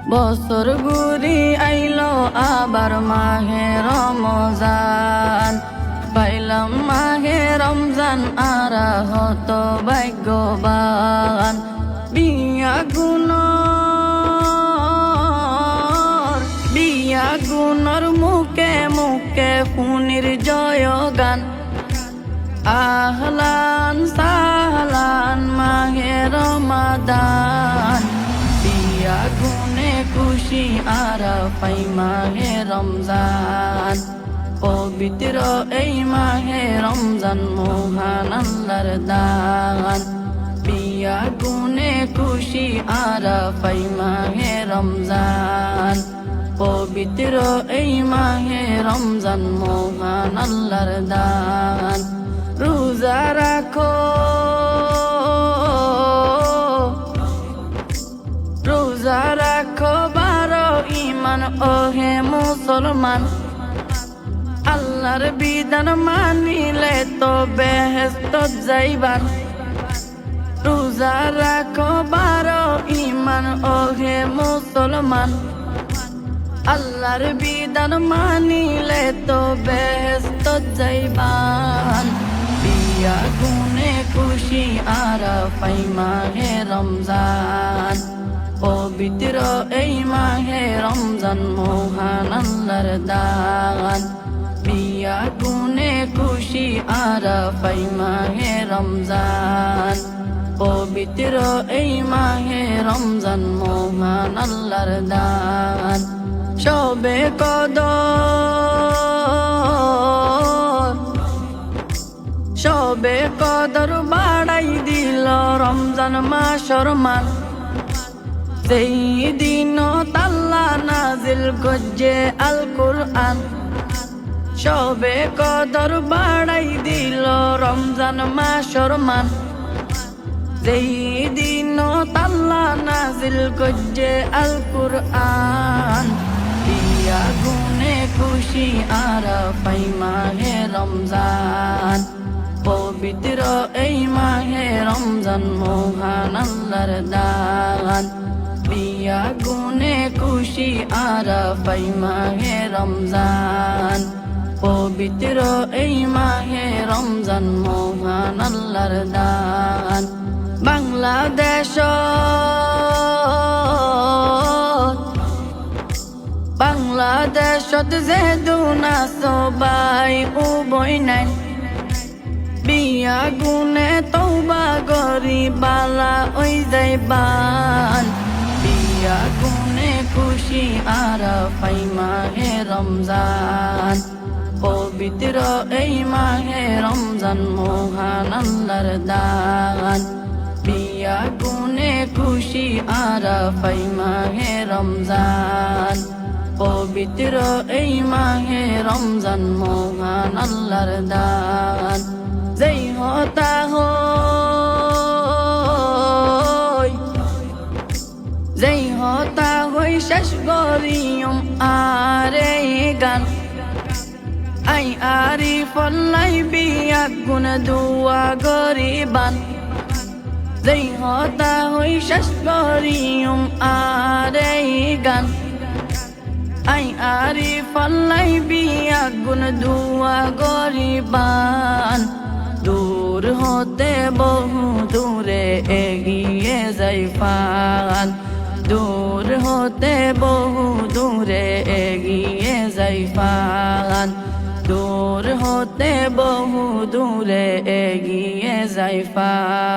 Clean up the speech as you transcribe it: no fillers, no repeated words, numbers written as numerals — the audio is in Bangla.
বছর ঘুরি আইলো আবার মাহে রমজান, পাইলাম মাহে রমজান আরা হত ভাগ্যবান। বিয়া গুণর মুখে মুখে ফুনির জয়গান। আহলান সাহলান মাহে রমাদান, বিয়া গুনে খুশি আরা পাই মাহে রমজান। পবিত্র এই মাহে রমজান মহান আল্লাহর দান, বিয়া গুনে খুশি আরা পাই মাহে রমজান। পবিত্র এই মাহে রমজান মহান আল্লাহর দান। রোজা রাখো রোজা রাখো বারো ইমান ওহে মুসলমান, আল্লাহর বিধান মানিলে তো বেহেশত যাইবান। রোজা রাখো বারো ইমান ওহে মুসলমান, আল্লাহর বিধান মানিলে তো বেহেশত যাইবান। বিয়া গুনে খুশি আরা পাই মাহে রমজান, পবিত্র এই মাহে রমজান মহান আল্লাহর দান। বিয়া গুনে খুশি আরা পাই মাহে রমজান, পবিত্র এই মাহে রমজান মহান আল্লাহর দান। শবে কদর বাড়াই দিল রমজান মাসর মান, সেই দিন তাল্লা নাজিল গজ্জে আল কুরআন। শবে কদর বাড়াই দিল রমজান মাসর মান, সেই দিন তাল্লা নাজিল গজ্জে আল কুরআন। বিয়া গুনে খুশি আরা পাই মাহে রমজান, পবিত্র এই মাহে রমজান মহান আল্লাহর দান। বিয়া গুনে খুশি আরা পাই মাহে রমজান, পবিত্র এই মাহে রমজান মহান আল্লাহর দান। বাংলাদেশত যে দুনা সবাই উবই নাই, বিয়া গুনে তওবা গরি বালা ওই যাইবান। বিয়া গুনে খুশি আরা পাই মাহে রমজান, পবিত্র এই মাহে রমজান মহান আল্লাহর দান। বিয়া গুনে খুশি আরা পাই মাহে রমজান, পবিত্র এই মাহে রমজান মহান আল্লাহর দান। যেই হতা হই শেষ গরিয়ম আরে গান। আই আরি ফল্লাই বিয়া গুণ দুয়া গরিবান, যেই হতা হই শেষ গরিয়ম আরে গান। আই আরি ফল্লাই বিয়া গুণ দুয়া গরিবান। দূর হতে বহু দূরে এগিয়ে যাইবান, দূর হতে বহু দূরে এগিয়ে যাইবান। দূর হতে বহু দূরে এগিয়ে যাইবান।